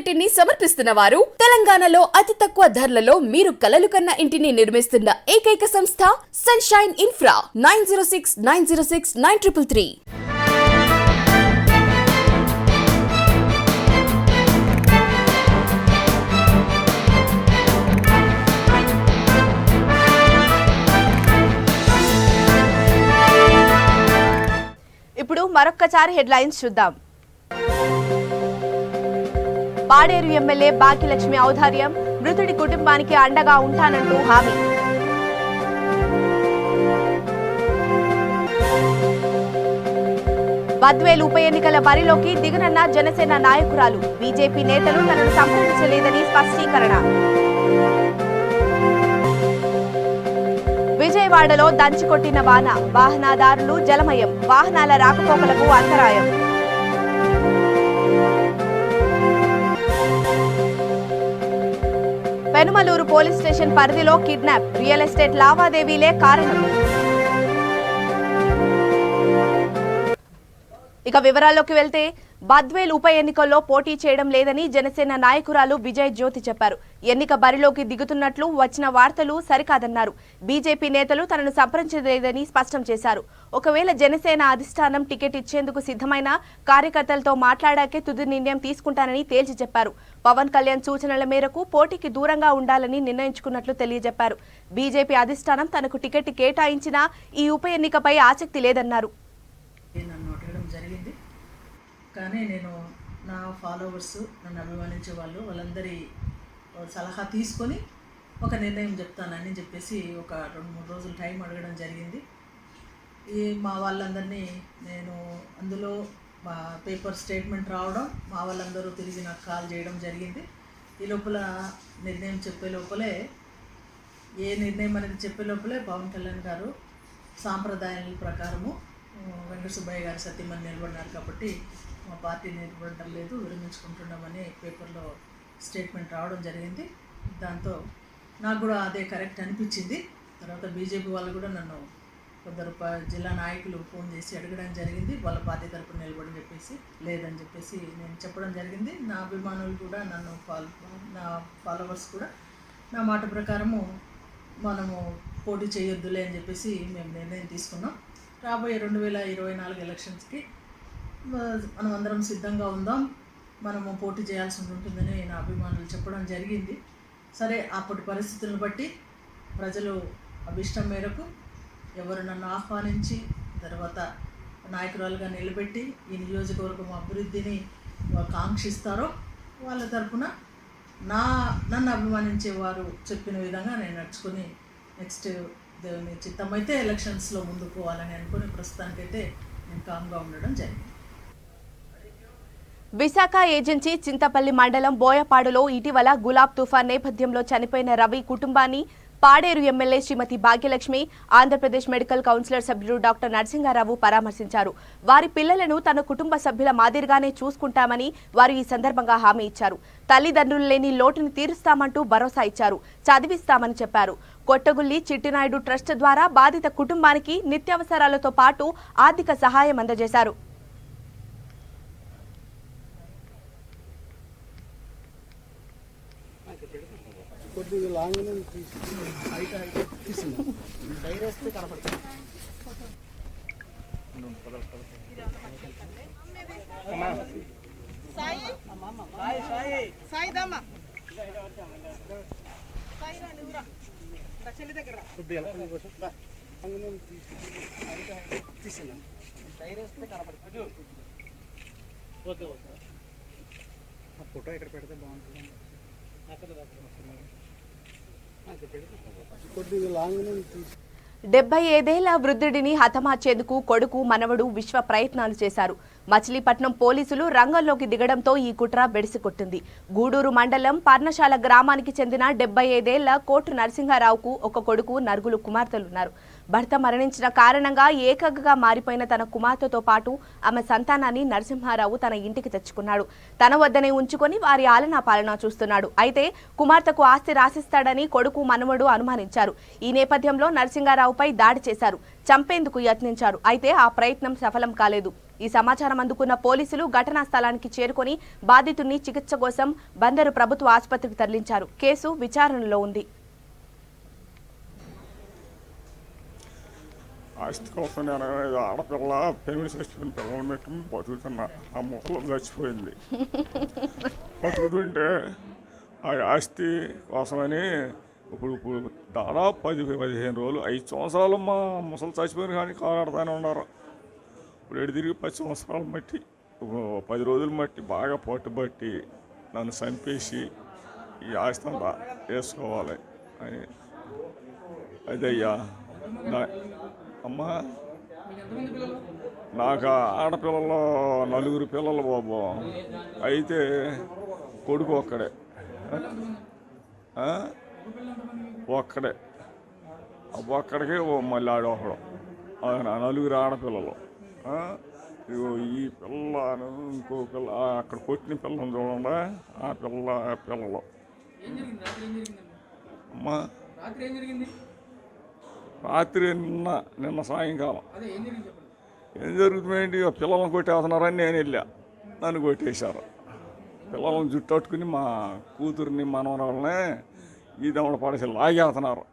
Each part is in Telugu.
ఇంటిని సమర్పిస్తున్న వారు తెలంగాణలో అతి తక్కువ ధరలలో మీరు కలలు కన్న ఇంటిని నిర్మిస్తున్న ఏకైక సంస్థ సన్షైన్ ఇన్ఫ్రా 9069069333. ఇప్పుడు మరొక్కసారి హెడ్లైన్స్ చూద్దాం. పాడేరు ఎమ్మెల్యే భాగ్యలక్ష్మి ఔదార్యం, మృతుడి కుటుంబానికి అండగా ఉంటానంటూ హామీ. బద్వేల్ ఉప ఎన్నికల బరిలోకి దిగనున్న జనసేన నాయకురాలు, బీజేపీ నేతలు తనను సంప్రదించలేదని స్పష్టీకరణ. విజయవాడలో దంచికొట్టిన వాన, వాహనదారులు జలమయం, వాహనాల రాకపోకలకు అంతరాయం. పెనుమలూరు పోలీస్ స్టేషన్ పరిధిలో కిడ్నాప్, రియల్ ఎస్టేట్ లావాదేవీలే కారణం. ఇక వివరాల్లోకి వెళ్తే, బద్వేల్ ఉప ఎన్నికల్లో పోటీ చేయడం లేదని జనసేన నాయకురాలు విజయ్ జ్యోతి చెప్పారు. ఎన్నిక బరిలోకి దిగుతున్నట్లు వచ్చిన వార్తలు సరికాదన్నారు. బీజేపీ నేతలు తనను సంప్రదించలేదని స్పష్టం చేశారు. ఒకవేళ జనసేన అధిష్టానం టికెట్ ఇచ్చేందుకు సిద్ధమైన కార్యకర్తలతో మాట్లాడాకే తుది నిర్ణయం తీసుకుంటానని తేల్చి చెప్పారు. పవన్ కళ్యాణ్ సూచనల మేరకు పోటీకి దూరంగా ఉండాలని నిర్ణయించుకున్నట్లు తెలియజెప్పారు. బీజేపీ అధిష్టానం తనకు టికెట్ కేటాయించినా ఈ ఉప ఎన్నికపై ఆసక్తి లేదన్నారు. కానీ నేను నా ఫాలోవర్స్, నన్ను అభిమానించే వాళ్ళందరి సలహా తీసుకొని ఒక నిర్ణయం చెప్తానని చెప్పేసి ఒక 2-3 రోజులు టైం అడగడం జరిగింది. మా వాళ్ళందరినీ నేను అందులో మా పేపర్ స్టేట్మెంట్ రావడం, మా వాళ్ళందరూ తిరిగి నాకు కాల్ చేయడం జరిగింది. ఈ లోపల నిర్ణయం చెప్పే లోపలే, ఏ నిర్ణయం అనేది చెప్పే లోపలే పవన్ కళ్యాణ్ గారు సాంప్రదాయాల ప్రకారము వెంకట సుబ్బయ్య గారు సత్యమని నిలబడినారు కాబట్టి మా పార్టీ నిలబడడం లేదు, విరమించుకుంటున్నామని పేపర్లో స్టేట్మెంట్ రావడం జరిగింది. దాంతో నాకు కూడా అదే కరెక్ట్ అనిపించింది. తర్వాత బీజేపీ వాళ్ళు కూడా నన్ను కొందరు జిల్లా నాయకులు ఫోన్ చేసి అడగడం జరిగింది, వాళ్ళ పార్టీ తరపున నిలబడి చెప్పేసి లేదని చెప్పేసి నేను చెప్పడం జరిగింది. నా అభిమానులు కూడా నా ఫాలోవర్స్ కూడా నా మాట ప్రకారము మనము పోటీ చేయొద్దులే అని చెప్పేసి మేము నిర్ణయం తీసుకున్నాం. రాబోయే 2024 ఎలక్షన్స్కి మనం అందరం సిద్ధంగా ఉందాం, మనము పోటీ చేయాల్సి ఉంటుందని నా అభిమానులు చెప్పడం జరిగింది. సరే, అప్పటి పరిస్థితులను బట్టి ప్రజలు అభిష్టం మేరకు ఎవరు నన్ను ఆహ్వానించి తర్వాత నాయకురాలుగా నిలబెట్టి ఈ నియోజకవర్గం అభివృద్ధిని కాంక్షిస్తారో వాళ్ళ తరఫున నన్ను అభిమానించే వారు చెప్పిన విధంగా నేను నడుచుకొని నెక్స్ట్ దేవుని చిత్తమైతే ఎలక్షన్స్లో ముందుకు పోవాలని అనుకుని ప్రస్తుతానికైతే నేను కామ్గా ఉండడం జరిగింది. విశాఖ ఏజెన్సీ చింతపల్లి మండలం బోయపాడులో ఇటీవల గులాబ్ తుఫాన్ నేపథ్యంలో చనిపోయిన రవి కుటుంబాన్ని పాడేరు ఎమ్మెల్యే శ్రీమతి భాగ్యలక్ష్మి, ఆంధ్రప్రదేశ్ మెడికల్ కౌన్సిలర్ సభ్యుడు డాక్టర్ నరసింహారావు పరామర్శించారు. వారి పిల్లలను తన కుటుంబ సభ్యుల మాదిరిగానే చూసుకుంటామని వారు ఈ సందర్భంగా హామీ ఇచ్చారు. తల్లిదండ్రులు లేని లోటుని తీరుస్తామంటూ భరోసా ఇచ్చారు. చదివిస్తామని చెప్పారు. కొట్టగుల్లి చిట్టినాయుడు ట్రస్ట్ ద్వారా బాధిత కుటుంబానికి నిత్యావసరాలతో పాటు ఆర్థిక సహాయం అందజేశారు. కొద్దిగా లాంగ్ తీసుకున్నాం డైరెక్ట్ కనపడుతుంది. ఫోటో ఇక్కడ పెడితే బాగుంటుంది. 75 వృద్ధుడిని హతమార్చేందుకు కొడుకు మనవడు విశ్వ ప్రయత్నాలు చేశారు. మచిలీపట్నం పోలీసులు రంగంలోకి దిగడంతో ఈ కుట్ర బెడిసికొట్టింది. గూడూరు మండలం పర్ణశాల గ్రామానికి చెందిన 75 కోటు నరసింహారావుకు ఒక కొడుకు, నలుగురు కుమార్తెలున్నారు. భర్త మరణించిన కారణంగా ఏకగ్గా మారిపోయిన తన కుమార్తెతో పాటు ఆమె సంతానాన్ని నరసింహారావు తన ఇంటికి తెచ్చుకున్నాడు. తన వద్దనే ఉంచుకొని వారి ఆలనా పాలనా చూస్తున్నాడు. అయితే కుమార్తెకు ఆస్తి రాసిస్తాడని కొడుకు మనవడు అనుమానించారు. ఈ నేపథ్యంలో నరసింహారావుపై దాడి చేశారు. చంపేందుకు యత్నించారు. అయితే ఆ ప్రయత్నం సఫలం కాలేదు. ఈ సమాచారం అందుకున్న పోలీసులు ఘటనా స్థలానికి చేరుకొని బాధితుడిని చికిత్స కోసం బందరు ప్రభుత్వ ఆసుపత్రికి తరలించారు. కేసు విచారణలో ఉంది. ఆస్తి కోసం నేను ఆడపిల్ల ఫెమినిస్ట్ చచ్చిపోయిన పిల్లలు పెట్టుకుని బతుకుతున్నా. ఆ మొక్కలు చచ్చిపోయింది. బతుకుతుంటే ఆ ఆస్తి కోసమని ఇప్పుడు దాదాపు 10-15 రోజులు 5 సంవత్సరాలు మా ముసలు చచ్చిపోయిన కానీ కాలాడుతూనే ఉన్నారు. ఇప్పుడు ఎడు తిరిగి 10 సంవత్సరాలు బట్టి 10 రోజులు బట్టి బాగా పట్టుబట్టి నన్ను చంపేసి ఈ ఆస్తి అంతా వేసుకోవాలి అని అదయ్యా. అమ్మా నాకు ఆడపిల్లలు 4 పిల్లలు బాబు. అయితే కొడుకు ఒక్కడే ఒక్కడికే మళ్ళీ ఆడొకడు. 4 ఆడపిల్లలు. ఈ పిల్లను ఇంకో పిల్ల అక్కడ కొట్టిన పిల్లని చూడండి. ఆ పిల్లలు అమ్మా రాత్రి నిన్న సాయంకాలం ఏం జరుగుతుందండి, పిల్లలను కొట్టేస్తున్నారని నేను వెళ్ళా. నన్ను కొట్టేశారు. పిల్లలను జుట్టట్టుకుని మా కూతురిని మనవరాలని ఈ దమడ పడేసి లాగేస్తున్నారు.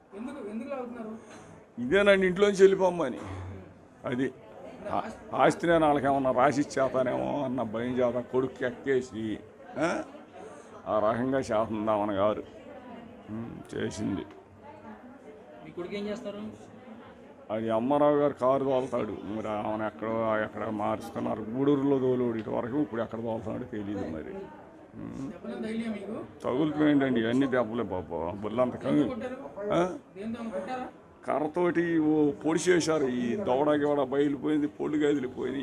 ఇదేనండి ఇంట్లోంచి వెళ్ళిపోమ్మని. అది ఆస్తి నేను వాళ్ళకేమన్నా రాసి ఇచ్చేస్తానేమో అన్న భయం చేత కొడుకు ఎక్కేసి ఆ రకంగా చేస్తుందామన్న గారు చేసింది. అది అమ్మారావు గారు కారు తోలుతాడు. మరి ఆమెను ఎక్కడ మార్చుకున్నారు. గూడూరులో తోలుడు ఇటు వరకు. ఇప్పుడు ఎక్కడ తోలుతాడో తెలియదు. మరి తగులుతుందండి అన్ని దెబ్బలే బాబా. బుల్లంత కర్రతోటి పొడి చేశారు. ఈ దవడ గివడ బయలుపోయింది, పొడి గదిలిపోయింది,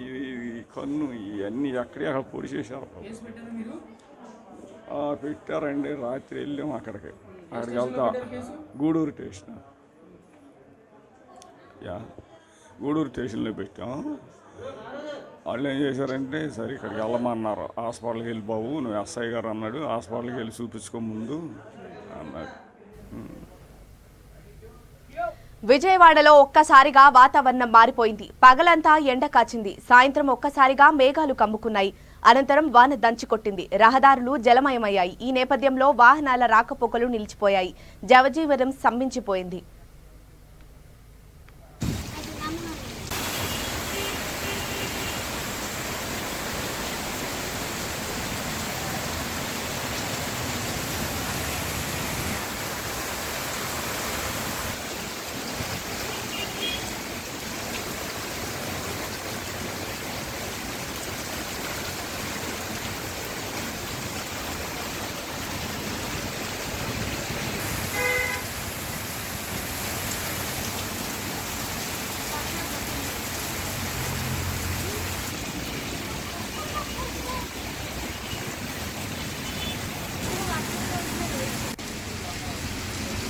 ఈ కన్ను ఇవన్నీ ఎక్కడ పొడి చేశారు. పెట్టారండి. రాత్రి వెళ్ళాము అక్కడికి వెళ్తా. గూడూరు స్టేషన్ గూడూరు స్టేషన్లో పెట్టాం. వాళ్ళు ఏం చేశారంటే సరే ఇక్కడికి వెళ్ళమన్నారు. హాస్పిటల్కి వెళ్ళి బాబు నువ్వు ఎస్ఐ గారు అన్నాడు. హాస్పిటల్కి వెళ్ళి చూపించుకో ముందు అన్నాడు. విజయవాడలో ఒక్కసారిగా వాతావరణం మారిపోయింది. పగలంతా ఎండ కాచింది. సాయంత్రం ఒక్కసారిగా మేఘాలు కమ్ముకున్నాయి. అనంతరం వాన దంచికొట్టింది. రహదారులు జలమయమయ్యాయి. ఈ నేపథ్యంలో వాహనాల రాకపోకలు నిలిచిపోయాయి. జనజీవనం స్తంభించిపోయింది.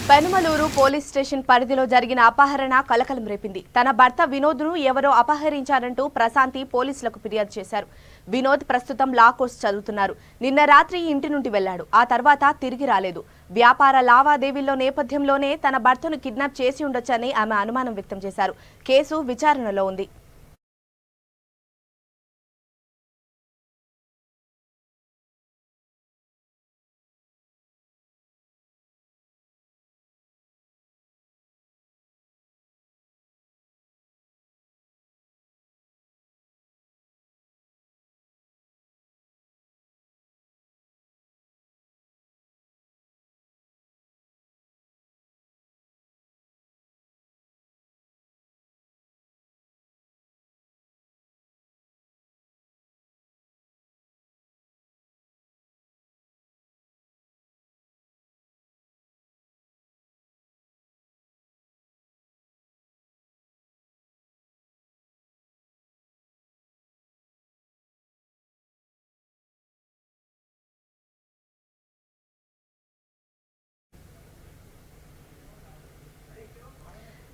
పెనుమలూరు పోలీస్ స్టేషన్ పరిధిలో జరిగిన అపహరణ కలకలం రేపింది. తన భర్త వినోద్ను ఎవరో అపహరించారంటూ ప్రశాంతి పోలీసులకు ఫిర్యాదు చేశారు. వినోద్ ప్రస్తుతం లా కోర్స్ చదువుతున్నారు. నిన్న రాత్రి ఇంటి నుండి వెళ్లాడు. ఆ తర్వాత తిరిగి రాలేదు. వ్యాపార లావాదేవీల్లో నేపథ్యంలోనే తన భర్తను కిడ్నాప్ చేసి ఉండొచ్చని ఆమె అనుమానం వ్యక్తం చేశారు. కేసు విచారణలో ఉంది.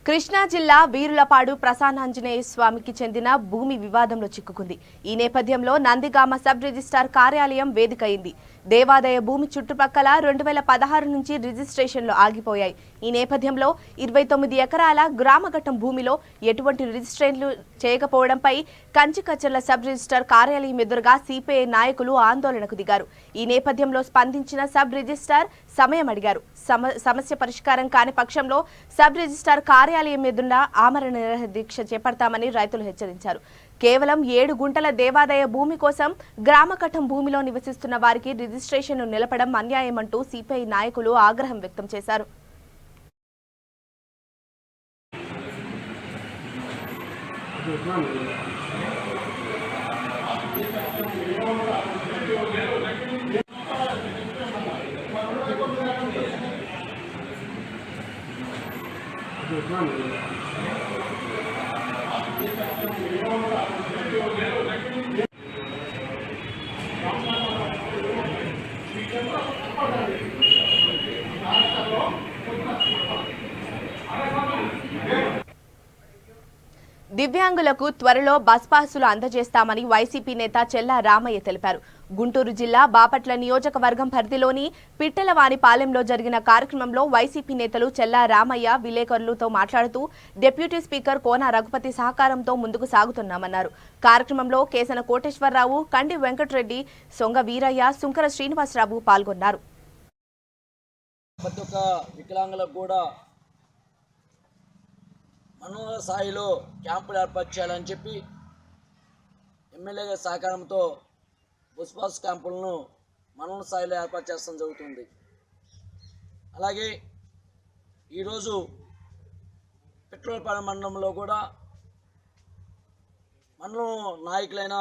కృష్ణా జిల్లా వీరులపాడు ప్రసన్నాంజనేయ స్వామికి చెందిన భూమి వివాదంలో చిక్కుకుంది. ఈ నేపథ్యంలో నందిగామ సబ్ రిజిస్ట్రార్ కార్యాలయం వేదికైంది. దేవాదాయ భూమి చుట్టుపక్కల 2016 నుంచి రిజిస్ట్రేషన్లు ఆగిపోయాయి. ఈ నేపథ్యంలో 29 ఎకరాల గ్రామఘట్టం భూమిలో ఎటువంటి రిజిస్ట్రేషన్లు చేయకపోవడంపై కంచికచర్ల సబ్ రిజిస్టర్ కార్యాలయం ఎదురుగా సిపిఐ నాయకులు ఆందోళనకు దిగారు. ఈ నేపథ్యంలో స్పందించిన సబ్ రిజిస్ట్రార్ సమయం అడిగారు. సమస్య పరిష్కారం కాని పక్షంలో సబ్ రిజిస్ట్రార్ కార్యాలయం ఎదుట ఆమరణ నిరాహార దీక్ష చేపడతామని రైతులు హెచ్చరించారు. కేవలం 7 గుంటల దేవాదాయ భూమి కోసం గ్రామఘట్టం భూమిలో నివసిస్తున్న వారికి రిజిస్ట్రేషన్ను నిలపడం అన్యాయమంటూ సిపిఐ నాయకులు ఆగ్రహం వ్యక్తం చేశారు. దివ్యాంగులకు త్వరలో బస్ పాసులు అందజేస్తామని వైసీపీ నేత చెల్లా రామయ్య తెలిపారు. గుంటూరు జిల్లా బాపట్ల నియోజకవర్గం పరిధిలోని పిట్టలవానిపాలెంలో జరిగిన కార్యక్రమంలో వైసీపీ నేతలు చెల్లా రామయ్య విలేకరులతో మాట్లాడుతూ డిప్యూటీ స్పీకర్ కోన రఘుపతి సహకారంతో ముందుకు సాగుతున్నామన్నారు. కార్యక్రమంలో కేసన కోటేశ్వరరావు, కండి వెంకటరెడ్డి, సొంగ వీరయ్య, సుంకర శ్రీనివాసరావు పాల్గొన్నారు. మనోహర స్థాయిలో క్యాంపులు ఏర్పాటు చేయాలని చెప్పి ఎమ్మెల్యే గారి సహకారంతో బస్ పాస్ క్యాంపులను మనోహర స్థాయిలో ఏర్పాటు చేస్తడం జరుగుతుంది. అలాగే ఈరోజు పిట్రోలపాలెం మండలంలో కూడా మండలం నాయకులైన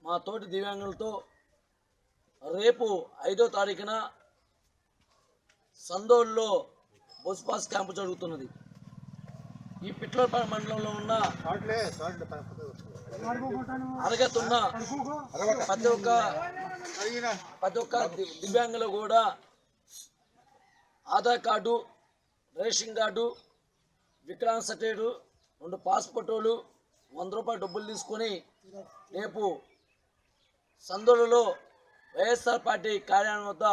మా తోటి దివ్యాంగులతో రేపు 5వ తారీఖున సందోల్లో బస్ పాస్ క్యాంపు జరుగుతున్నది. ఈ పిట్లపాలెం మండలంలో ఉన్న అరగతున్న ప్రతి ఒక్క దివ్యాంగులు కూడా ఆధార్ కార్డు, రేషన్ కార్డు, వికలాంగ సర్టిఫికేటు, 2 పాస్పోర్టులు, 100 రూపాయల డబ్బులు తీసుకొని రేపు సందోలలో వైఎస్ఆర్ పార్టీ కార్యాలయం వద్ద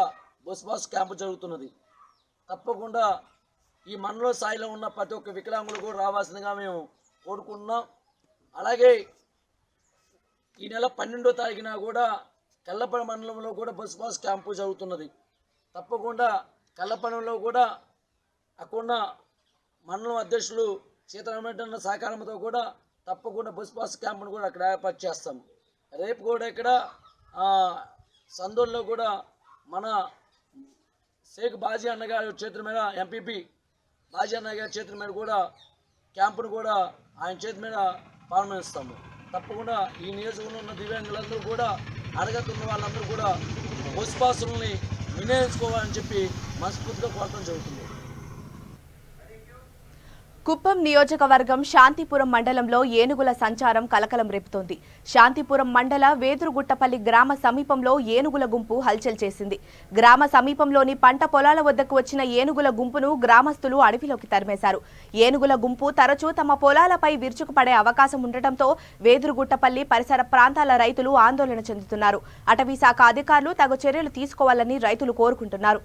బస్ పాస్ క్యాంపు జరుగుతున్నది. తప్పకుండా ఈ మండల స్థాయిలో ఉన్న ప్రతి ఒక్క వికలాంగులు కూడా రావాల్సిందిగా మేము కోరుకుంటున్నాం. అలాగే ఈ నెల 12వ తారీఖున కూడా కల్లపల్లి మండలంలో కూడా బస్ పాస్ క్యాంపు జరుగుతున్నది. తప్పకుండా కల్లపల్లిలో కూడా అక్కడున్న మండలం అధ్యక్షులు సీతారామరెడ్డి సహకారంతో కూడా తప్పకుండా బస్ పాస్ క్యాంపును కూడా అక్కడ ఏర్పాటు చేస్తాం. రేపు కూడా ఇక్కడ సందోల్లో కూడా మన షేక్ బాజీ అన్నగారి చేతుల మీద ఎంపీపీ బాజీ అన్నయ్య గారి చేతుల మీద కూడా క్యాంపును కూడా ఆయన చేతి మీద ప్రారంభిస్తాము. తప్పకుండా ఈ నియోజకవర్గంలో ఉన్న దివ్యాంగులందరూ కూడా అడగతున్న వాళ్ళందరూ కూడా బస్ పాసులని వినియోగించుకోవాలని చెప్పి మనస్ఫూర్తిగా కోరడం జరుగుతుంది. కుప్పం నియోజకవర్గం శాంతిపురం మండలంలో ఏనుగుల సంచారం కలకలం రేపుతోంది. శాంతిపురం మండల వేదురుగుట్టపల్లి గ్రామ సమీపంలో ఏనుగుల గుంపు హల్చల్ చేసింది. గ్రామ సమీపంలోని పంట పొలాల వద్దకు వచ్చిన ఏనుగుల గుంపును గ్రామస్తులు అడవిలోకి తరిమేశారు. ఏనుగుల గుంపు తరచూ తమ పొలాలపై విరుచుకుపడే అవకాశం ఉండటంతో వేదురుగుట్టపల్లి పరిసర ప్రాంతాల రైతులు ఆందోళన చెందుతున్నారు. అటవీ శాఖ అధికారులు తగు చర్యలు తీసుకోవాలని రైతులు కోరుకుంటున్నారు.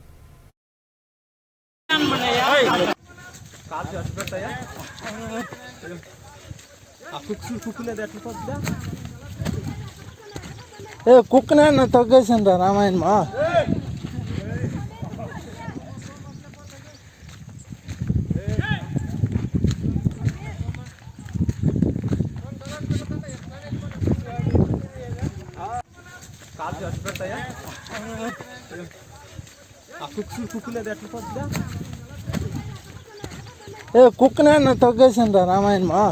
కుక్కనే తొగ్గేసిండ్రా రామాయణమా. కుక్కనే తొగ్గేసిండ్రా రామాయణమా.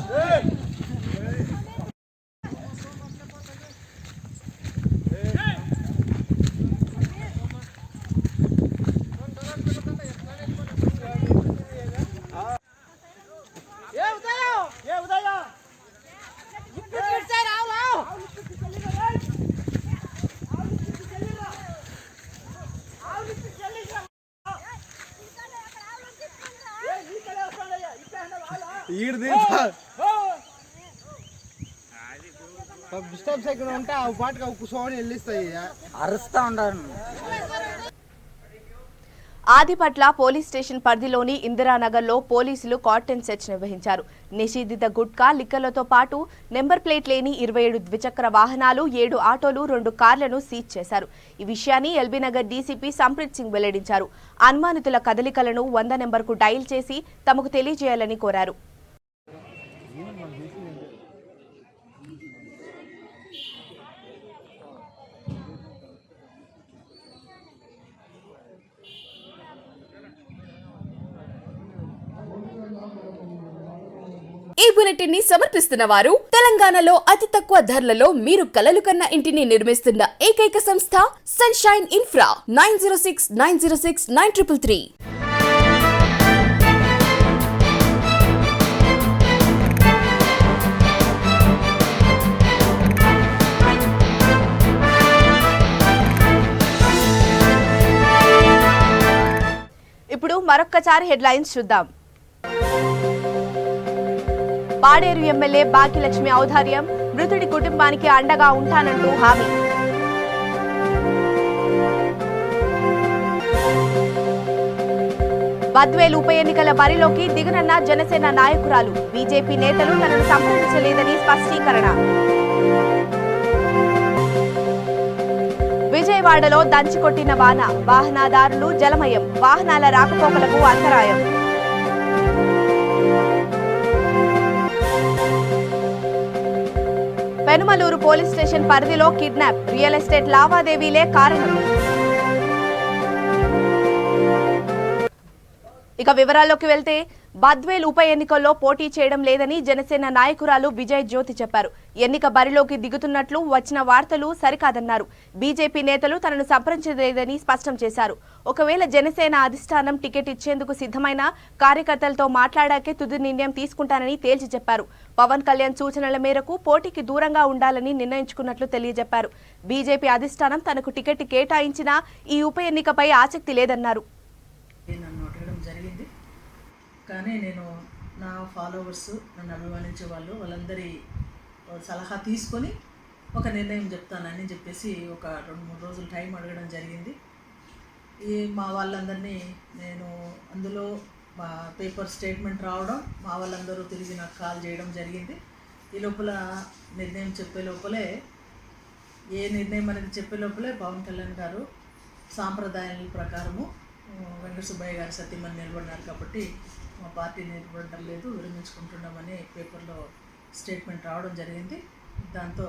స్టెప్స్ ఎక్కడ ఉంటే ఆ పాటకు కూర్చొని వెళ్ళిస్తాయి. అరుస్తా ఉండాలి. ఆదిపట్ల పోలీస్ స్టేషన్ పరిధిలోని ఇందిరానగర్లో పోలీసులు కార్టన్ సెర్చ్ నిర్వహించారు. నిషేధిత గుట్కా, లిక్కర్లతో పాటు నెంబర్ ప్లేట్ లేని 27 ద్విచక్ర వాహనాలు, 7 ఆటోలు, 2 కార్లను సీజ్ చేశారు. ఈ విషయాన్ని ఎల్బీనగర్ డీసీపీ సంప్రీత్ సింగ్ వెల్లడించారు. అనుమానితుల కదలికలను 100 నెంబర్కు డయల్ చేసి తమకు తెలియజేయాలని కోరారు. ఈ బులెటిన్ ని సమర్పిస్తున్న వారు తెలంగాణలో అతి తక్కువ ధరలలో మీరు కలలు కన్న ఇంటిని నిర్మిస్తున్న ఏకైక సంస్థ సన్షైన్ ఇన్ఫ్రా 9069069333. ఇప్పుడు మరొక్కసారి హెడ్లైన్స్ చూద్దాం. పాడేరు ఎమ్మెల్యే భాగ్యలక్ష్మి ఔదార్యం, మృతుడి కుటుంబానికి అండగా ఉంటానంటూ హామీ. బద్వేలు ఉప ఎన్నికల బరిలోకి దిగనున్న జనసేన నాయకురాలు, బీజేపీ నేతలు తనను సంప్రదించలేదని స్పష్టీకరణ. విజయవాడలో దంచికొట్టిన వాన, వాహనదారులు జలమయం, వాహనాల రాకపోకలకు అంతరాయం. పెనుమలూరు పోలీస్ స్టేషన్ పరిధిలో కిడ్నాప్, రియల్ ఎస్టేట్ లావాదేవీలే కారణం. ఇక వివరాల్లోకి వెళ్తే, బద్వేల్ ఉప ఎన్నికల్లో పోటీ చేయడం లేదని జనసేన నాయకురాలు విజయ్ జ్యోతి చెప్పారు. ఎన్నిక బరిలోకి దిగుతున్నట్లు వచ్చిన వార్తలు సరికాదన్నారు. బీజేపీ నేతలు తనను సంప్రదించలేదని స్పష్టం చేశారు. ఒకవేళ జనసేన అధిష్టానం టికెట్ ఇచ్చేందుకు సిద్ధమైన కార్యకర్తలతో మాట్లాడాకే తుది నిర్ణయం తీసుకుంటానని తేల్చి చెప్పారు. పవన్ కళ్యాణ్ సూచనల మేరకు పోటీకి దూరంగా ఉండాలని నిర్ణయించుకున్నట్లు తెలియజెప్పారు. బీజేపీ అధిష్టానం తనకు టికెట్ కేటాయించినా ఈ ఉప ఎన్నికపై ఆసక్తి లేదన్నారు. కానీ నేను నా ఫాలోవర్స్, నన్ను అభిమానించే వాళ్ళందరి సలహా తీసుకొని ఒక నిర్ణయం చెప్తానని చెప్పేసి ఒక 2-3 రోజులు టైం అడగడం జరిగింది. మా వాళ్ళందరినీ నేను అందులో మా పేపర్ స్టేట్మెంట్ రావడం, మా వాళ్ళందరూ తిరిగి నాకు కాల్ చేయడం జరిగింది. ఈ లోపల నిర్ణయం చెప్పే లోపలే, ఏ నిర్ణయం అనేది చెప్పే లోపలే పవన్ కళ్యాణ్ గారు సాంప్రదాయాల ప్రకారము వెంకట సుబ్బయ్య గారు సత్యమని నిలబడినారు కాబట్టి మా పార్టీ నిలబడటం లేదు, విరమించుకుంటున్నామని పేపర్లో స్టేట్మెంట్ రావడం జరిగింది. దాంతో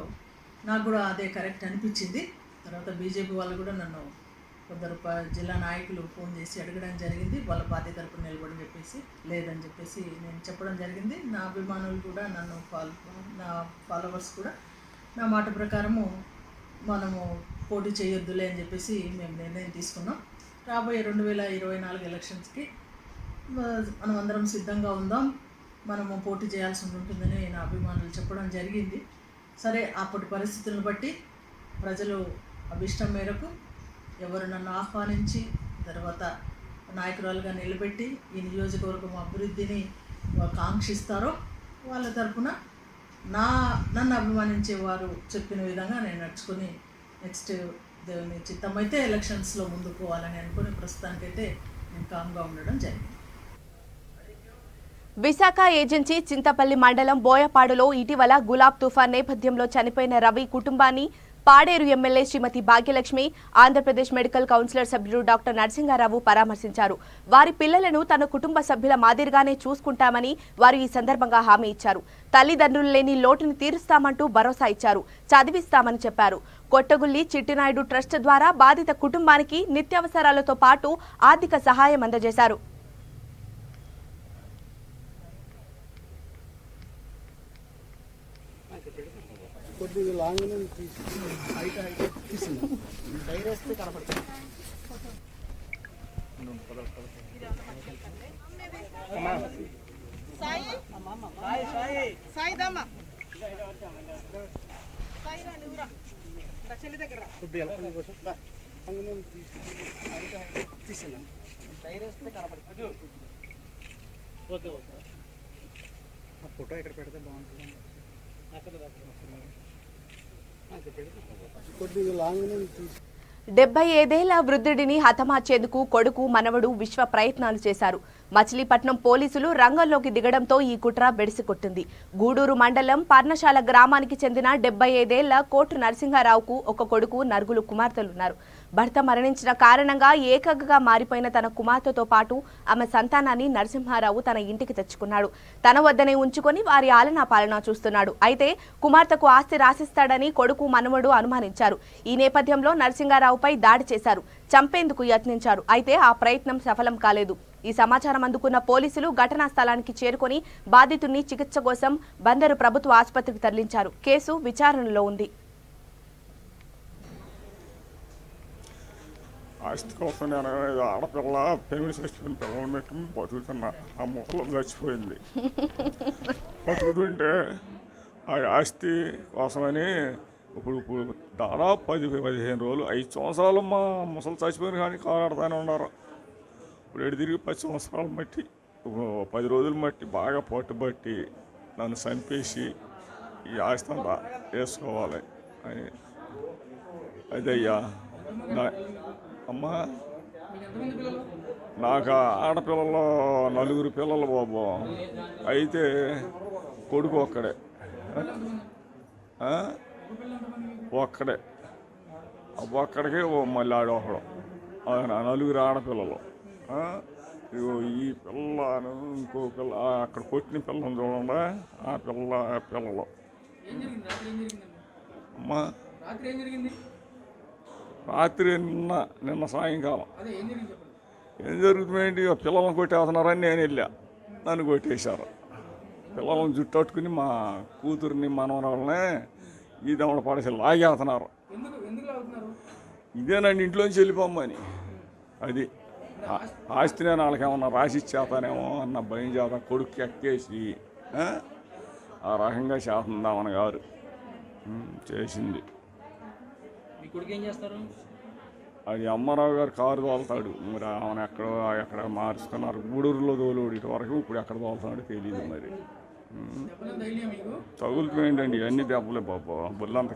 నాకు కూడా అదే కరెక్ట్ అనిపించింది. తర్వాత బీజేపీ వాళ్ళు కూడా నన్ను కొందరు జిల్లా నాయకులు ఫోన్ చేసి అడగడం జరిగింది, వాళ్ళ పార్టీ తరపున నిలబడని చెప్పేసి. లేదని చెప్పేసి నేను చెప్పడం జరిగింది. నా అభిమానులు కూడా నా ఫాలోవర్స్ కూడా నా మాట ప్రకారము మనము పోటీ చేయొద్దులే అని చెప్పేసి మేము నిర్ణయం తీసుకున్నాం. రాబోయే 2024 ఎలక్షన్స్కి మనం అందరం సిద్ధంగా ఉందాం, మనము పోటీ చేయాల్సి ఉంటుందని నా అభిమానులు చెప్పడం జరిగింది. సరే, అప్పటి పరిస్థితులను బట్టి ప్రజలు అభిష్టం మేరకు ఎవరు నన్ను ఆహ్వానించి తర్వాత నాయకురాలుగా నిలబెట్టి ఈ నియోజకవర్గం అభివృద్ధిని కాంక్షిస్తారో వాళ్ళ తరఫున నన్ను అభిమానించే వారు చెప్పిన విధంగా నేను నడుచుకొని నెక్స్ట్ దేవుని చిత్తమైతే ఎలక్షన్స్లో ముందుకు పోవాలని అనుకుని ప్రస్తుతానికైతే నేను కామ్గా ఉండడం జరిగింది. విశాఖ ఏజెన్సీ చింతపల్లి మండలం బోయపాడులో ఇటీవల గులాబ్ తుఫాన్ నేపథ్యంలో చనిపోయిన రవి కుటుంబాన్ని పాడేరు ఎమ్మెల్యే శ్రీమతి భాగ్యలక్ష్మి, ఆంధ్రప్రదేశ్ మెడికల్ కౌన్సిలర్ సభ్యుడు డాక్టర్ నరసింగారావు పరామర్శించారు. వారి పిల్లలను తన కుటుంబ సభ్యుల మాదిరిగానే చూసుకుంటామని వారు ఈ సందర్భంగా హామీ ఇచ్చారు. తల్లిదండ్రులు లేని లోటును తీరుస్తామంటూ భరోసా ఇచ్చారు. చదివిస్తామని చెప్పారు. కొట్టగుల్లి చిట్టినాయుడు ట్రస్ట్ ద్వారా బాధిత కుటుంబానికి నిత్యావసరాలతో పాటు ఆర్థిక సహాయం అందజేశారు. కొద్దిగా లాంగ్ తీసింది టైర్ వేస్తే కనపడుతుంది. తీసింది టైర్ వేస్తే కనపడుతుంది. ఓకే ఓకే, ఆ ఫోటో ఎక్కడ పెడితే బాగుంటుంది? అక్కడ కొద్దిగా లాంగ్ తీసి 75 వృద్ధుడిని హతమార్చేందుకు కొడుకు మనవడు విశ్వ ప్రయత్నాలు చేశారు. మచిలీపట్నం పోలీసులు రంగంలోకి దిగడంతో ఈ కుట్ర బెడిసికొట్టింది. గూడూరు మండలం పర్ణశాల గ్రామానికి చెందిన 75 కోటు నరసింహారావుకు ఒక కొడుకు, నలుగురు కుమార్తెలున్నారు. భర్త మరణించిన కారణంగా ఏకగ్గా మారిపోయిన తన కుమార్తెతో పాటు ఆమె సంతానాన్ని నరసింహారావు తన ఇంటికి తెచ్చుకున్నాడు. తన వద్దనే ఉంచుకొని వారి ఆలనా పాలనా చూస్తున్నాడు. అయితే కుమార్తెకు ఆస్తి రాసిస్తాడని కొడుకు, మనవడు అనుమానించారు. ఈ నేపథ్యంలో నరసింహారావుపై దాడి చేశారు. చంపేందుకు యత్నించారు. అయితే ఆ ప్రయత్నం సఫలం కాలేదు. ఈ సమాచారం అందుకున్న పోలీసులు ఘటనా స్థలానికి చేరుకొని బాధితుడిని చికిత్స కోసం బందరు ప్రభుత్వ ఆసుపత్రికి తరలించారు. కేసు విచారణలో ఉంది. ఆస్తి కోసం నేను ఆడపిల్ల ఫెమినిస్ట్ వచ్చిన పిల్లలు పెట్టుకుని బతుకుతున్నా. ఆ మొక్కలు చచ్చిపోయింది. బతుకుతుంటే ఆ ఆస్తి కోసమని ఇప్పుడు దాదాపు 10-15 రోజులు 5 సంవత్సరాలు మా ముసలు చచ్చిపోయిన కానీ కాలాడుతూనే ఉన్నారు. ఇప్పుడు ఎడు తిరిగి 10 సంవత్సరాలు బట్టి 10 రోజులు బట్టి బాగా పట్టుబట్టి నన్ను చంపేసి ఈ ఆస్తి అంతా వేసుకోవాలి అని. అదయ్యా అమ్మా, నాకు ఆడపిల్లలు 4 పిల్లలు బాబు. అయితే కొడుకు ఒక్కడే ఒక్కడికే మళ్ళీ ఆడొకడు. 4 ఆడపిల్లలు. ఈ పిల్ల ఇంకో పిల్ల అక్కడ కొట్టిన పిల్లని చూడండి. ఆ పిల్లలు అమ్మా, రాత్రి నిన్న సాయంకాలం ఏం జరుగుతుందండి, పిల్లలను కొట్టేస్తున్నారని నేను వెళ్ళా. నన్ను కొట్టేశారు. పిల్లలను జుట్టట్టుకుని మా కూతుర్ని మనవరాళ్ళని ఈ దమడ పడేసి లాగేస్తున్నారు. ఇదేనండి ఇంట్లోంచి వెళ్ళిపోమ్మని. అది ఆస్తి నేను వాళ్ళకేమన్నా రాసి ఇచ్చేస్తానేమో అన్న భయం చేత కొడుకు ఎక్కేసి ఆ రకంగా చేస్తుందామని గారు చేసింది. అది అమ్మారావు గారు కారు తోలుతాడు. మరి ఆమెను ఎక్కడ మారుస్తున్నారు. గూడూరులో తోలుడు ఇటు వరకు. ఇప్పుడు ఎక్కడ తోలుతున్నాడు తెలియదు. మరి తగులుతుందండి అన్ని దెబ్బలే బాబా. బుల్లంత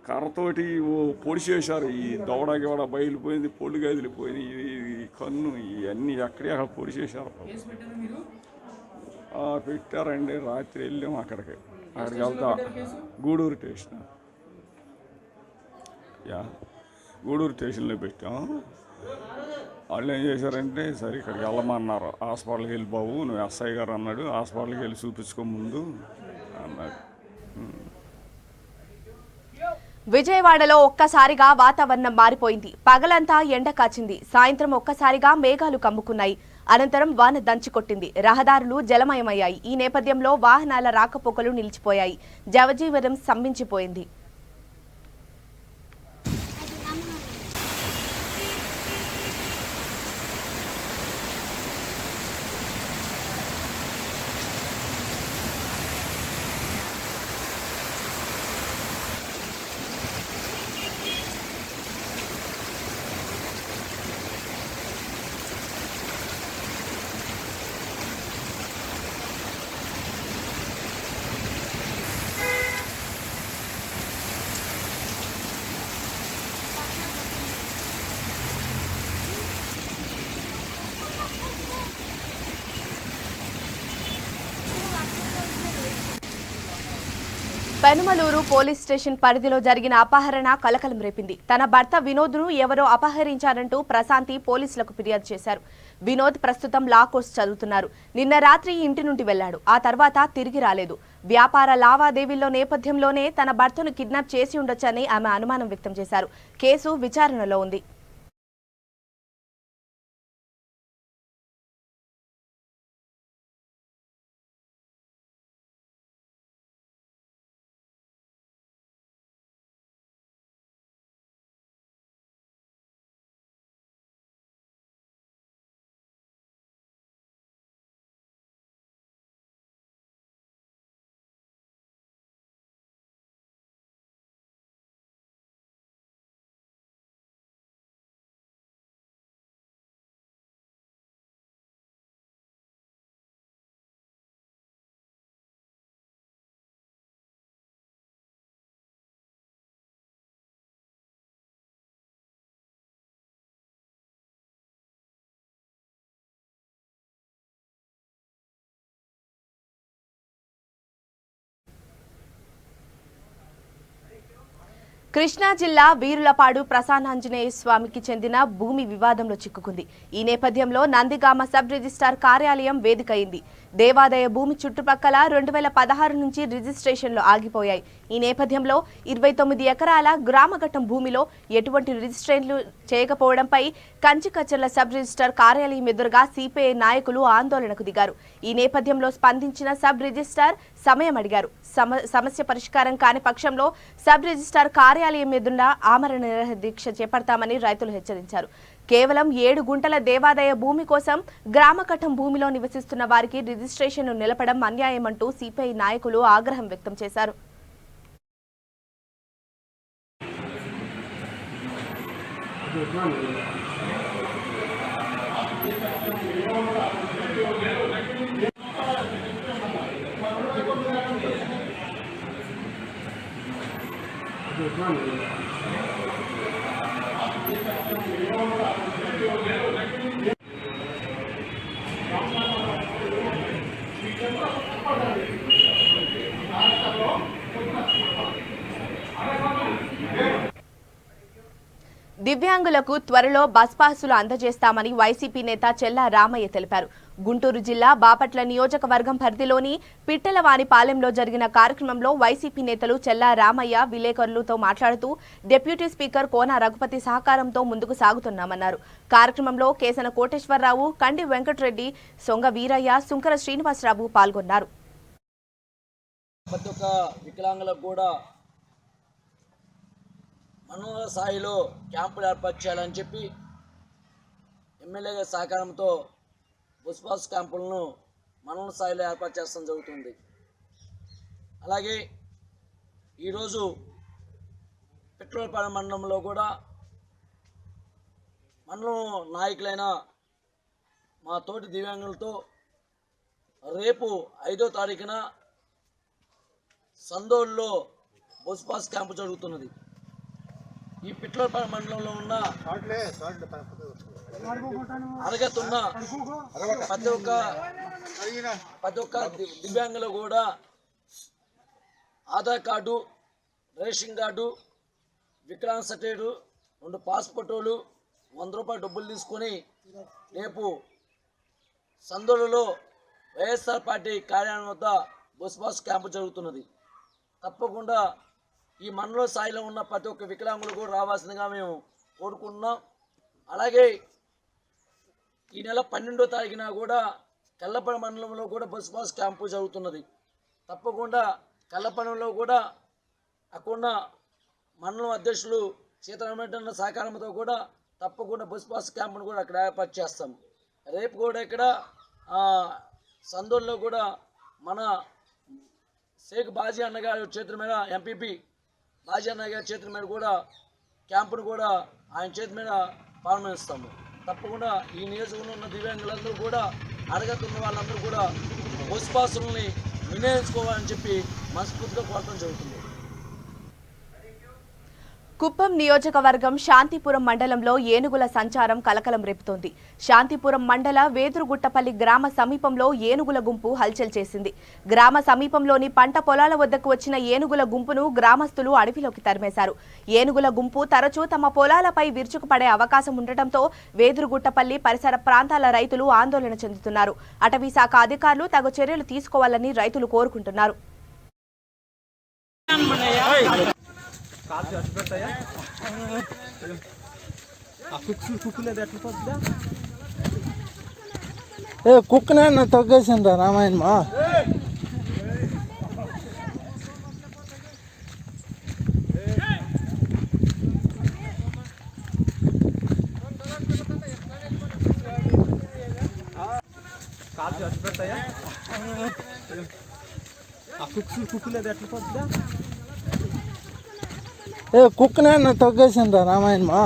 కర్రతోటి పొడి చేశారు. ఈ దవడ గివడ బయలుపోయింది, పొడి గదిలిపోయింది, ఈ కన్ను ఇవన్నీ అక్కడ పొడి చేశారు. పెట్టారండి. రాత్రి వెళ్ళాము అక్కడికి వెళ్తా. గూడూరు స్టేషన్ గూడూరు స్టేషన్లో పెట్టాం. వాళ్ళు ఏం చేశారంటే సరే ఇక్కడికి వెళ్ళమన్నారు. హాస్పిటల్కి వెళ్ళి బాబు నువ్వు ఎస్ఐ గారు అన్నాడు. హాస్పిటల్కి వెళ్ళి చూపించుకో ముందు అన్నాడు. విజయవాడలో ఒక్కసారిగా వాతావరణం మారిపోయింది. పగలంతా ఎండ కాచింది. సాయంత్రం ఒక్కసారిగా మేఘాలు కమ్ముకున్నాయి. అనంతరం వాన దంచికొట్టింది. రహదారులు జలమయమయ్యాయి. ఈ నేపథ్యంలో వాహనాల రాకపోకలు నిలిచిపోయాయి. జనజీవనం స్తంభించిపోయింది. పెనుమలూరు పోలీస్ స్టేషన్ పరిధిలో జరిగిన అపహరణ కలకలం రేపింది. తన భర్త వినోద్ను ఎవరో అపహరించారంటూ ప్రశాంతి పోలీసులకు ఫిర్యాదు చేశారు. వినోద్ ప్రస్తుతం లా కోర్స్ చదువుతున్నారు. నిన్న రాత్రి ఇంటి నుండి వెళ్లాడు. ఆ తర్వాత తిరిగి రాలేదు. వ్యాపార లావాదేవీల్లో నేపథ్యంలోనే తన భర్తను కిడ్నాప్ చేసి ఉండొచ్చని ఆమె అనుమానం వ్యక్తం చేశారు. కేసు విచారణలో ఉంది. కృష్ణా జిల్లా వీరులపాడు ప్రసన్నాంజనేయ స్వామికి చెందిన భూమి వివాదంలో చిక్కుకుంది. ఈ నేపథ్యంలో నందిగామ సబ్ రిజిస్ట్రార్ కార్యాలయం వేదికైంది. దేవాదాయ భూమి చుట్టుపక్కల 2016 నుంచి రిజిస్ట్రేషన్లు ఆగిపోయాయి. ఈ నేపథ్యంలో 29 ఎకరాల గ్రామఘట్టం భూమిలో ఎటువంటి రిజిస్ట్రేషన్లు చేయకపోవడంపై కంచికచర్ల సబ్ రిజిస్ట్రార్ కార్యాలయం ఎదురుగా సిపిఐ నాయకులు ఆందోళనకు దిగారు. ఈ నేపథ్యంలో స్పందించిన సబ్ రిజిస్ట్రార్ సమయం అడిగారు. సమస్య పరిష్కారం కాని పక్షంలో సబ్ రిజిస్ట్రార్ కార్యాలయం ఎదుట ఆమరణ నిరాహార దీక్ష చేపడతామని రైతులు హెచ్చరించారు. కేవలం 7 గుంటల దేవాదాయ భూమి కోసం గ్రామకట్టం భూమిలో నివసిస్తున్న వారికి రిజిస్ట్రేషన్ను నిలపడం అన్యాయమంటూ సిపిఐ నాయకులు ఆగ్రహం వ్యక్తం చేశారు. దివ్యాంగులకు త్వరలో బస్ పాసులు అందజేస్తామని వైసీపీ నేత చెల్లా రామయ్య తెలిపారు. గుంటూరు జిల్లా బాపట్ల నియోజకవర్గం పరిధిలోని పిట్టలవానిపాలెంలో జరిగిన కార్యక్రమంలో వైసీపీ నేతలు చెల్లా రామయ్య విలేకరులతో మాట్లాడుతూ డిప్యూటీ స్పీకర్ కోన రఘుపతి సహకారంతో ముందుకు సాగుతున్నామన్నారు. కార్యక్రమంలో కేసన కోటేశ్వరరావు, కండి వెంకటరెడ్డి, సొంగ వీరయ్య, సుంకర శ్రీనివాసరావు పాల్గొన్నారు. మనోహర స్థాయిలో క్యాంపులు ఏర్పాటు చేయాలని చెప్పి ఎమ్మెల్యే గారి సహకారంతో బుస్పాస్ క్యాంపులను మనోహర స్థాయిలో ఏర్పాటు చేస్తాం జరుగుతుంది. అలాగే ఈరోజు పిట్రోల్పాలెం మండలంలో కూడా మండలం నాయకులైన మా తోటి దివ్యాంగులతో రేపు 5వ తారీఖున సందోల్లో బుస్పాస్ క్యాంపు జరుగుతున్నది. ఈ పిట్లపాలెం మండలంలో ఉన్న అరగతున్న ప్రతి ఒక్క దివ్యాంగులు కూడా ఆధార్ కార్డు, రేషన్ కార్డు, వికలాంగ సర్టిఫికేట్, 2 పాస్పోర్టులు, 100 రూపాయలు డబ్బులు తీసుకొని రేపు సందోలలో వైఎస్ఆర్ పార్టీ కార్యాలయం వద్ద బస్ క్యాంపు జరుగుతున్నది. తప్పకుండా ఈ మండల స్థాయిలో ఉన్న ప్రతి ఒక్క వికలాంగులు కూడా రావాల్సిందిగా మేము కోరుకుంటున్నాం. అలాగే ఈ నెల 12వ తారీఖున కూడా కల్లపల్లి మండలంలో కూడా బస్ క్యాంపు జరుగుతున్నది. తప్పకుండా కల్లపల్లిలో కూడా అక్కడున్న మండలం అధ్యక్షులు సీతారామరెడ్డి సహకారంతో కూడా తప్పకుండా బస్ క్యాంపును కూడా అక్కడ ఏర్పాటు చేస్తాం. రేపు కూడా ఇక్కడ సందోల్లో కూడా మన షేక్ బాజీ అన్న గారి చేతుల మీద, ఎంపీపీ బాజీ అన్న గారి చేతుల మీద కూడా క్యాంపును కూడా ఆయన చేతి మీద ప్రారంభిస్తాము. తప్పకుండా ఈ నియోజకవర్గంలో ఉన్న దివ్యాంగులందరూ కూడా అడగతున్న వాళ్ళందరూ కూడా బస్ పాసులని వినియోగించుకోవాలని చెప్పి మనస్ఫూర్తిగా కోరడం జరుగుతుంది. కుప్పం నియోజకవర్గం శాంతిపురం మండలంలో ఏనుగుల సంచారం కలకలం రేపుతోంది. శాంతిపురం మండల వేదురుగుట్టపల్లి గ్రామ సమీపంలో ఏనుగుల గుంపు హల్చల్ చేసింది. గ్రామ సమీపంలోని పంట పొలాల వద్దకు వచ్చిన ఏనుగుల గుంపును గ్రామస్తులు అడవిలోకి తరిమేశారు. ఏనుగుల గుంపు తరచూ తమ పొలాలపై విరుచుకుపడే అవకాశం ఉండటంతో వేదురుగుట్టపల్లి పరిసర ప్రాంతాల రైతులు ఆందోళన చెందుతున్నారు. అటవీ శాఖ అధికారులు తగు చర్యలు తీసుకోవాలని రైతులు కోరుకుంటున్నారు. కుక్కనే తొగ్గేసిందా రామాయణమా? కుక్కనే తొగ్గేసిందా రామాయణమా?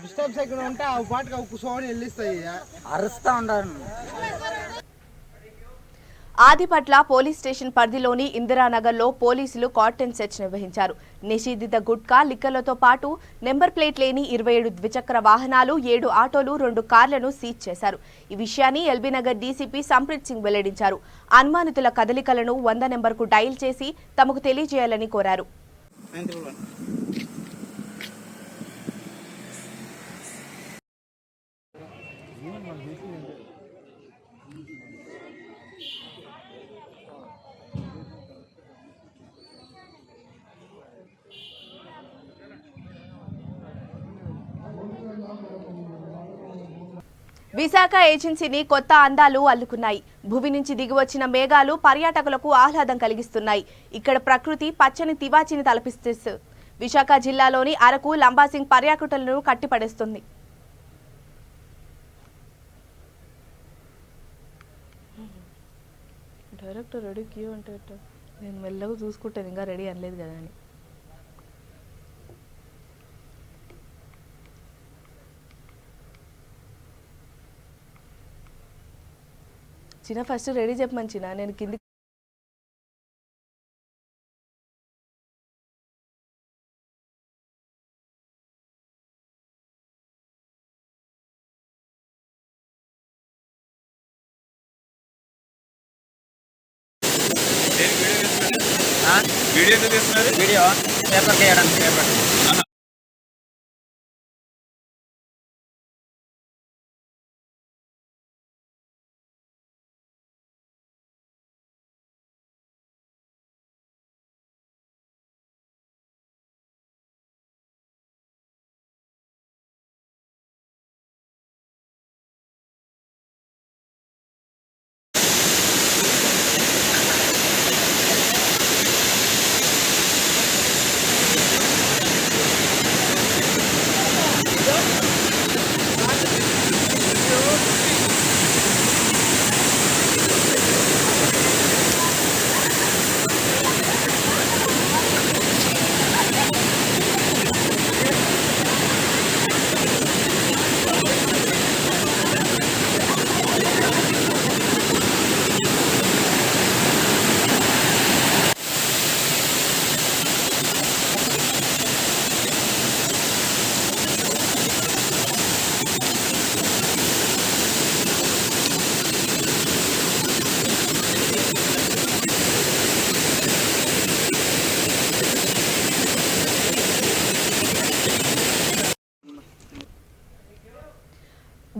డిస్టర్బ్స్ ఎక్కడ ఉంటే ఆ పాటకు కూర్చొని వెళ్ళిస్తాయి అరుస్తా ఉండాలి. ఆదిపట్ల పోలీస్ స్టేషన్ పరిధిలోని ఇందిరానగర్లో పోలీసులు కార్టెన్ సెర్చ్ నిర్వహించారు. నిషేధిత గుట్కా, లిక్కర్లతో పాటు నెంబర్ ప్లేట్ లేని 27 ద్విచక్ర వాహనాలు, 7 ఆటోలు, 2 కార్లను సీజ్ చేశారు. ఈ విషయాన్ని ఎల్బీనగర్ డీసీపీ సంప్రీత్ సింగ్ వెల్లడించారు. అనుమానితుల కదలికలను 100 నెంబర్కు డయల్ చేసి తమకు తెలియజేయాలని కోరారు. విశాఖ ఏజెన్సీని కొత్త అందాలు అల్లుకున్నాయి. భూమి నుంచి దిగివచ్చిన మేఘాలు పర్యాటకులకు ఆహ్లాదం కలిగిస్తున్నాయి. ఇక్కడ ప్రకృతి పచ్చని తివాచీని తలపిస్తూ విశాఖ జిల్లాలోని అరకు, లంబాసింగ్ పర్యాటకులను కట్టిపడేస్తుంది. డైరెక్టర్ రెడీ క్యూ అంటే నేను మెల్లగా చూసుకుంటాను, ఇంకా రెడీ అనలేదు కదా అని. చిన్న ఫస్ట్ రెడీ చెప్పమని చిన్న, నేను కింది వీడియో పేపర్ చేయడానికి పేపర్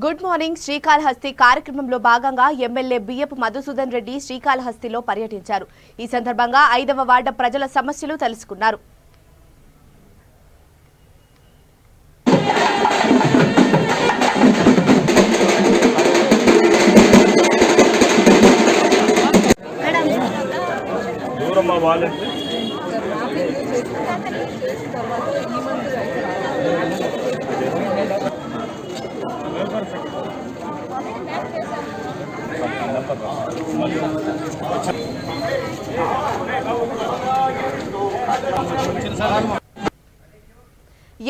గుడ్ మార్నింగ్ శ్రీకాళహస్తి కార్యక్రమంలో భాగంగా ఎమ్మెల్యే బియ్యపు మధుసూదన్ రెడ్డి శ్రీకాళహస్తిలో పర్యటించారు. ఈ సందర్భంగా 5వ వార్డు ప్రజల సమస్యలు తెలుసుకున్నారు.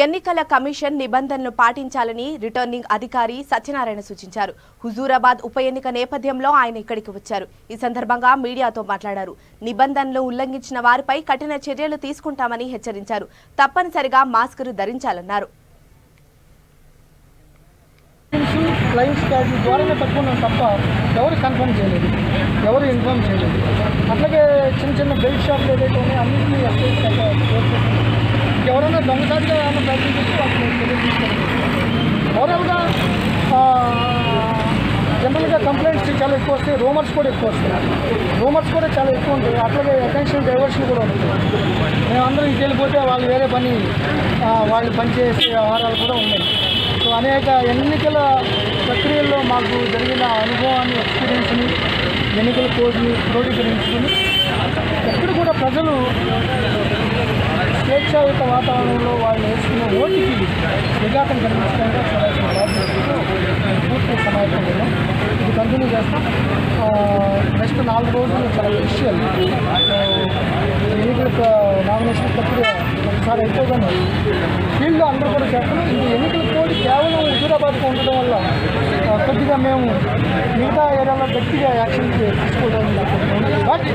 ఎన్నికల కమిషన్ నిబంధనలు పాటించాలని రిటర్నింగ్ అధికారి సత్యనారాయణ సూచించారు. హుజూరాబాద్ ఉప ఎన్నిక నేపథ్యంలో ఆయన ఇక్కడికి వచ్చారు. ఈ సందర్భంగా మీడియాతో మాట్లాడారు. నిబంధనలు ఉల్లంఘించిన వారిపై కఠిన చర్యలు తీసుకుంటామని హెచ్చరించారు. తప్పనిసరిగా మాస్కులు ధరించాలన్నారు. ఫ్లయింగ్ స్క్వాడ్ ద్వారానే పట్టుకున్నాం తప్ప ఎవరు కన్ఫర్మ్ చేయలేదు, ఎవరు ఇన్ఫార్మ్ చేయలేదు. అట్లాగే చిన్న చిన్న బెల్ట్ షాప్లు ఏదైతే ఉన్నాయో అన్నింటినీ ఎవరైనా దొంగసారిగా ఏమైనా ప్రయత్నించి వాటిని తెలియజేసుకోవాలి. ఓవరాల్గా జనరల్గా కంప్లైంట్స్ చాలా ఎక్కువ వస్తాయి, రూమర్స్ కూడా ఎక్కువ వస్తాయి. రూమర్స్ కూడా చాలా ఎక్కువ ఉంటాయి. అట్లాగే అటెన్షన్ డైవర్షన్ కూడా ఉంటుంది. మేమందరం ఇంటికి వెళ్ళిపోతే వాళ్ళు వేరే పని వాళ్ళు పనిచేసే వ్యవహారాలు కూడా ఉన్నాయి. సో అనేక ఎన్నికల ప్రక్రియల్లో మాకు జరిగిన అనుభవాన్ని, ఎక్స్పీరియన్స్ని, ఎన్నికల కోడ్ని క్రోడీకరించుకుని ఎప్పుడు కూడా ప్రజలు స్వేచ్ఛాయుత వాతావరణంలో వాళ్ళు వేసుకున్న ఓటికి విఘాతం కలిగించడానికి పూర్తి అందరికీ సమాయత్తం ఉన్నాం. ఇది కంటిన్యూ చేస్తాం. నెక్స్ట్ 4 రోజులు చాలా క్రిషియల్. ఎన్నికల నామినేషన్ ప్రక్రియ ఒకసారి అయిపోగానే ఫీల్డ్లో అందరూ కూడా చేస్తాం. ఇది ఎన్నికల కోడ్ కేవలం హుజూరాబాద్కు ఉండడం వల్ల కొద్దిగా మేము మిగతా ఏరియాలో గట్టిగా యాక్షన్ తీసుకోవడం జరుగుతుంది. బట్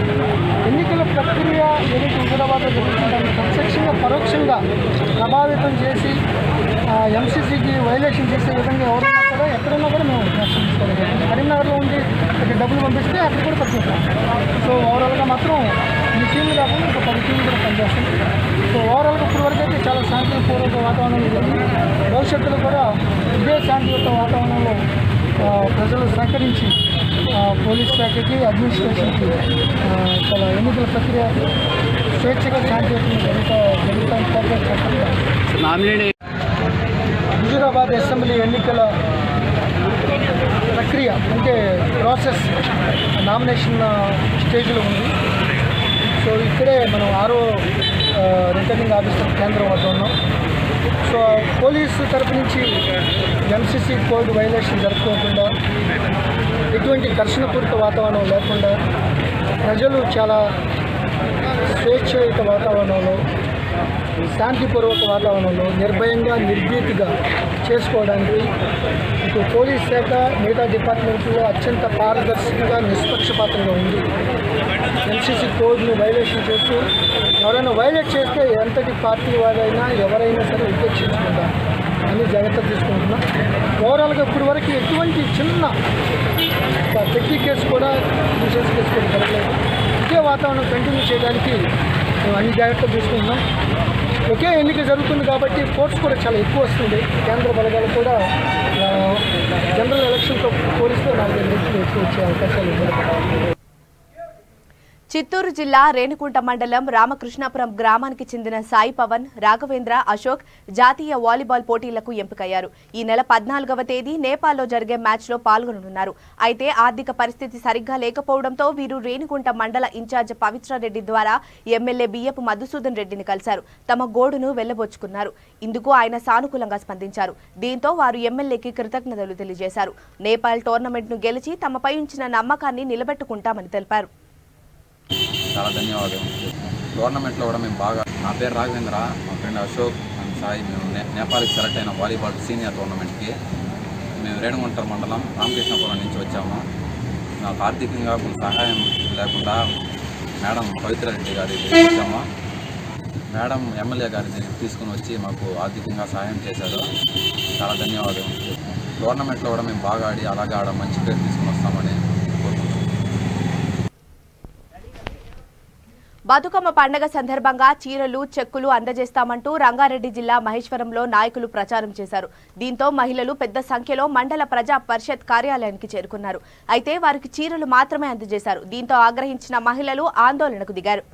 ఎన్నికల ప్రక్రియ ఏదైతే హుజూరాబాద్లో జరుగుతుందని ప్రత్యక్షంగా పరోక్షంగా ప్రభావితం చేసి ఎంసీసీకి వైలేషన్ చేసే విధంగా ఎవరైనా కూడా ఎక్కడైనా కూడా మేము యాక్షన్ తీసుకోవాలి. కరీంనగర్లో ఉండి ఇక్కడ డబ్బులు పంపిస్తే అక్కడ కూడా పట్టుకుంటాం. సో ఓవరాల్గా మాత్రం ఈ టీంలు కాకుండా ఇంకా 10 టీంలు కూడా పనిచేస్తాం. సో ఓవరాల్గా ఇప్పుడు వరకు అయితే చాలా శాంతిపూర్వక వాతావరణం ఉంది. భవిష్యత్తులో కూడా ఇదే శాంతియుత వాతావరణంలో ప్రజలు సహకరించి పోలీస్ శాఖకి అడ్మినిస్ట్రేషన్కి చాలా ఎన్నికల ప్రక్రియ స్వేచ్ఛగా శాంతియుతంగా జరుగుతాయి. హుజూరాబాద్ అసెంబ్లీ ఎన్నికల ప్రక్రియ అంటే ప్రాసెస్ నామినేషన్ స్టేజ్లో ఉంది. సో ఇక్కడే మనం 6వ రిటర్నింగ్ ఆఫీసర్ కేంద్రం వద్ద ఉన్నాం. సో పోలీసు తరపు నుంచి ఎంసీసీ కోడ్ వైలేషన్ జరుపుకోకుండా ఎటువంటి ఘర్షణపూరిత వాతావరణం లేకుండా ప్రజలు చాలా స్వేచ్ఛయుత వాతావరణంలో శాంతిపూర్వక వాతావరణంలో నిర్భయంగా నిర్భీతిగా చేసుకోవడానికి ఇటు పోలీస్ శాఖ మిగతా డిపార్ట్మెంట్లో అత్యంత పారదర్శకంగా నిష్పక్షపాతంగా ఉంది. ఎంసీసీ కోడ్ని వైలేషన్ చేస్తూ ఎవరైనా వైలేట్ చేస్తే ఎంతటి పార్టీ వారైనా ఎవరైనా సరే ఉపేక్షించకుండా అన్ని జాగ్రత్తలు తీసుకుంటున్నాం. ఓవరాల్గా ఇప్పటి వరకు ఎటువంటి చిన్న పెట్టి కేసు కూడా ఇన్సూరెన్స్ కేసు కూడా జరగలేదు. ఇదే వాతావరణం కంటిన్యూ చేయడానికి మేము అన్ని జాగ్రత్తలు తీసుకుంటున్నాం. ఒకే ఎన్నిక జరుగుతుంది కాబట్టి ఫోర్స్ కూడా చాలా ఎక్కువ వస్తుంది. కేంద్ర బలగాలు కూడా జనరల్ ఎలక్షన్తో పోలిస్తే 4 రెట్లు ఎక్కువ వచ్చే అవకాశాలు ఉన్నాయి. చిత్తూరు జిల్లా రేణిగుంట మండలం రామకృష్ణాపురం గ్రామానికి చెందిన సాయి పవన్, రాఘవేంద్ర, అశోక్ జాతీయ వాలీబాల్ పోటీలకు ఎంపికయ్యారు. ఈ నెల 14వ తేదీ నేపాల్లో జరిగే మ్యాచ్లో పాల్గొననున్నారు. అయితే ఆర్థిక పరిస్థితి సరిగ్గా లేకపోవడంతో వీరు రేణిగుంట మండల ఇన్ఛార్జ్ పవిత్రారెడ్డి ద్వారా ఎమ్మెల్యే బియ్యపు మధుసూదన్ రెడ్డిని కలిశారు. తమ గోడును వెళ్లబోచుకున్నారు. ఇందుకు ఆయన సానుకూలంగా స్పందించారు. దీంతో వారు ఎమ్మెల్యేకి కృతజ్ఞతలు తెలియజేశారు. నేపాల్ టోర్నమెంట్ను గెలిచి తమపై ఉంచిన నమ్మకాన్ని నిలబెట్టుకుంటామని తెలిపారు. చాలా ధన్యవాదాలు. టోర్నమెంట్లో కూడా మేము బాగా, నా పేరు రాఘవేంద్ర, మా ఫ్రెండ్ అశోక్ అండ్ సాయి, మేము నేపాల్కి సెలెక్ట్ అయిన వాలీబాల్ సీనియర్ టోర్నమెంట్కి మేము రేణిగుంట మండలం రామకృష్ణాపురం నుంచి వచ్చాము. నాకు ఆర్థికంగా కొంత సహాయం లేకుండా మేడం పవిత్రారెడ్డి గారి వచ్చాము. మేడం ఎమ్మెల్యే గారిని తీసుకుని వచ్చి మాకు ఆర్థికంగా సహాయం చేశారు. చాలా ధన్యవాదాలు. టోర్నమెంట్లో కూడా మేము బాగా ఆడి అలాగే ఆడ మంచి పేరు తీసుకుని వస్తామని కోరుకుంటున్నాం. బతుకమ్మ పండగ సందర్భంగా చీరలు, చెక్కులు అందజేస్తామంటూ రంగారెడ్డి జిల్లా మహేశ్వరంలో నాయకులు ప్రచారం చేశారు. దీంతో మహిళలు పెద్ద సంఖ్యలో మండల ప్రజా పరిషత్ కార్యాలయానికి చేరుకున్నారు. అయితే వారికి చీరలు మాత్రమే అందజేశారు. దీంతో ఆగ్రహించిన మహిళలు ఆందోళనకు దిగారు.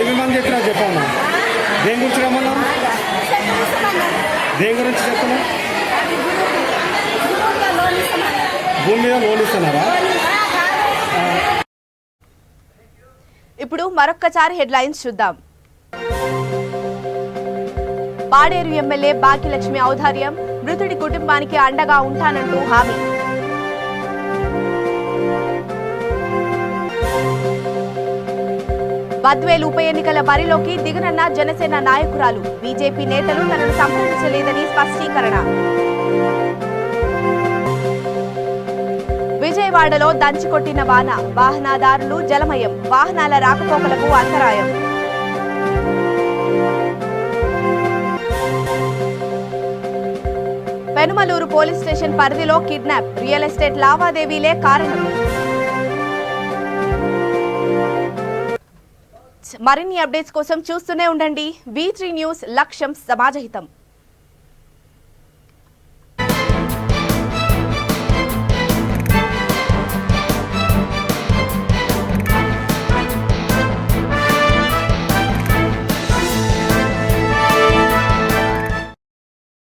ఏమేమని చెప్పినా చెప్పమ్మా. దేని గురించి రమ్మన్నా? దేని గురించి చెప్పను? భూమి మీద లోన్ ఇస్తున్నారా? ఇప్పుడు మరొక్కసారి హెడ్లైన్స్ చూద్దాం. పాడేరు ఎమ్మెల్యే బాకి లక్ష్మి ఔదార్యం మృతుడి కుటుంబానికి అండగా ఉంటానంటూ హామీ. బద్వేలు ఉప ఎన్నికల బరిలోకి దిగనన్న జనసేన నాయకురాలు. బీజేపీ నేతలు తనను సంప్రదించలేదని స్పష్టీకరణ. విజయవాడలో దంచికొట్టిన వాన, వాహనదారులు జలమయం, వాహనాల రాకపోకలకు అంతరాయం. పెనుమలూరు పోలీస్ స్టేషన్ పరిధిలో కిడ్నాప్, రియల్ ఎస్టేట్ లావాదేవీలే కారణం. మరిన్ని అప్డేట్స్ కోసం చూస్తూనే ఉండండి V3 న్యూస్. లక్ష్యం సమాజహితం.